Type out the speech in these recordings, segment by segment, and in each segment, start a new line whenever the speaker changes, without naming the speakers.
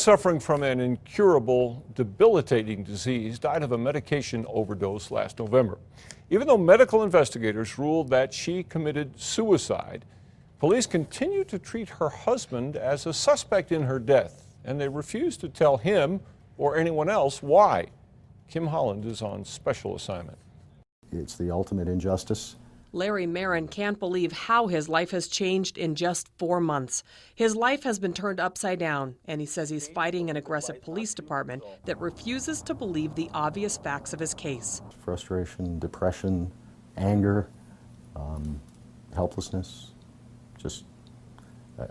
suffering from an incurable, debilitating disease died of a medication overdose last November. Even though medical investigators ruled that she committed suicide, police continue to treat her husband as a suspect in her death, and they refuse to tell him or anyone else why. Kim Holland is on special assignment.
It's the ultimate injustice.
Larry Marin can't believe how his life has changed in just 4 months. His life has been turned upside down, and he says he's fighting an aggressive police department that refuses to believe the obvious facts of his case.
Frustration, depression, anger, helplessness.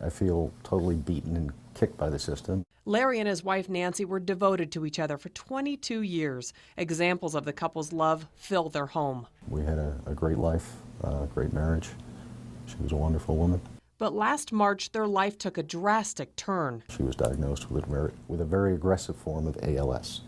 I feel totally beaten and kicked by the system.
Larry and his wife Nancy were devoted to each other for 22 years. Examples of the couple's love fill their home.
We had a great life, a great marriage. She was a wonderful woman.
But last March, their life took a drastic turn.
She was diagnosed with a very aggressive form of ALS,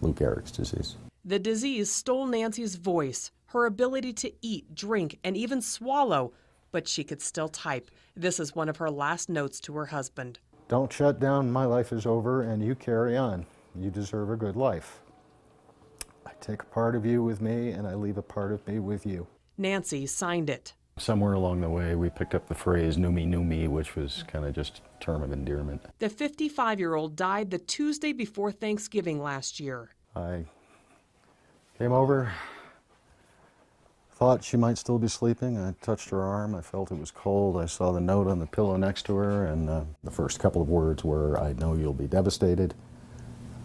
Lou Gehrig's disease.
The disease stole Nancy's voice, her ability to eat, drink, and even swallow, but she could still type. This is one of her last notes to her husband.
Don't shut down, my life is over, and you carry on. You deserve a good life. I take a part of you with me, and I leave a part of me with you.
Nancy signed it.
Somewhere along the way, we picked up the phrase, knew me, which was kind of just a term of endearment.
The 55-year-old died the Tuesday before Thanksgiving last year.
I came over, thought she might still be sleeping. I touched her arm. I felt it was cold. I saw the note on the pillow next to her, and the first couple of words were, "I know you'll be devastated,"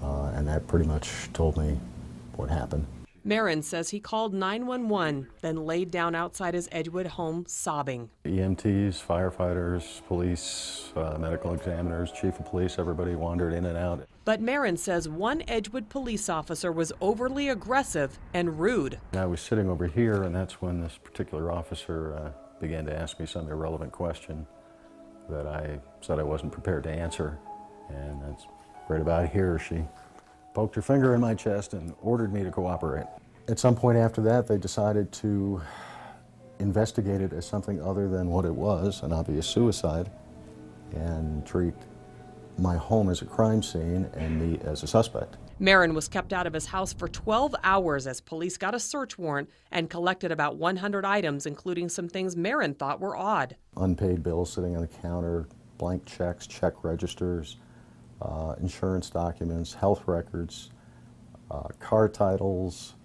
and that pretty much told me what happened.
Marin says he called 911, then laid down outside his Edgewood home sobbing.
EMTs, firefighters, police, medical examiners, chief of police, everybody wandered in and out.
But Marin says one Edgewood police officer was overly aggressive and rude.
I was sitting over here, and that's when this particular officer began to ask me some irrelevant question that I said I wasn't prepared to answer. And that's right about here. She poked her finger in my chest and ordered me to cooperate. At some point after that, they decided to investigate it as something other than what it was, an obvious suicide, and treat my home as a crime scene and me as a suspect.
Marin was kept out of his house for 12 hours as police got a search warrant and collected about 100 items, including some things Marin thought were odd.
Unpaid bills sitting on the counter, blank checks, check registers, insurance documents, health records, car titles,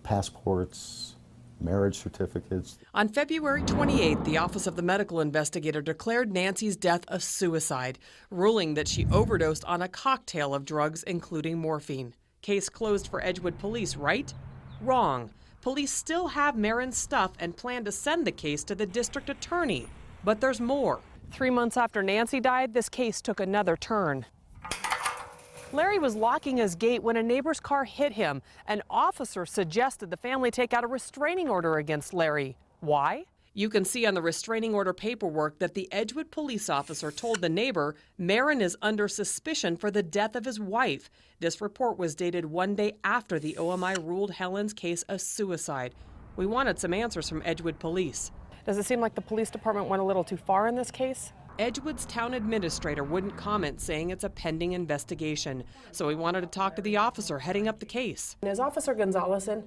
passports, marriage certificates.
On February 28th, the Office of the Medical Investigator declared Nancy's death a suicide, ruling that she overdosed on a cocktail of drugs, including morphine. Case closed for Edgewood police, right? Wrong. Police still have Marin's stuff and plan to send the case to the district attorney. But there's more. 3 months after Nancy died, this case took another turn. Larry was locking his gate when a neighbor's car hit him. An officer suggested the family take out a restraining order against Larry. Why? You can see on the restraining order paperwork that the Edgewood police officer told the neighbor Marin is under suspicion for the death of his wife. This report was dated 1 day after the OMI ruled Helen's case a suicide. We wanted some answers from Edgewood police. Does it seem like the police department went a little too far in this case? Edgewood's town administrator wouldn't comment, saying it's a pending investigation. So we wanted to talk to the officer heading up the case.
Is Officer Gonzalez in?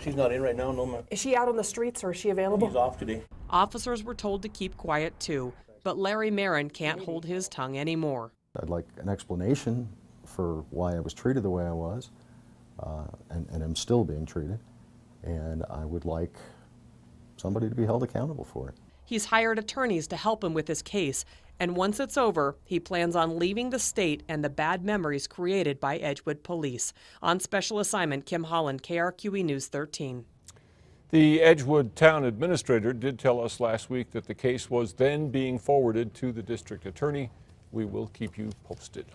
She's not in right now, no ma'am.
Is she out on the streets or is she available?
She's off today.
Officers were told to keep quiet too, but Larry Marin can't hold his tongue anymore.
I'd like an explanation for why I was treated the way I was, and am still being treated, and I would like somebody to be held accountable for it.
He's hired attorneys to help him with his case, and once it's over, he plans on leaving the state and the bad memories created by Edgewood police. On special assignment, Kim Holland, KRQE News 13.
The Edgewood town administrator did tell us last week that the case was then being forwarded to the district attorney. We will keep you posted.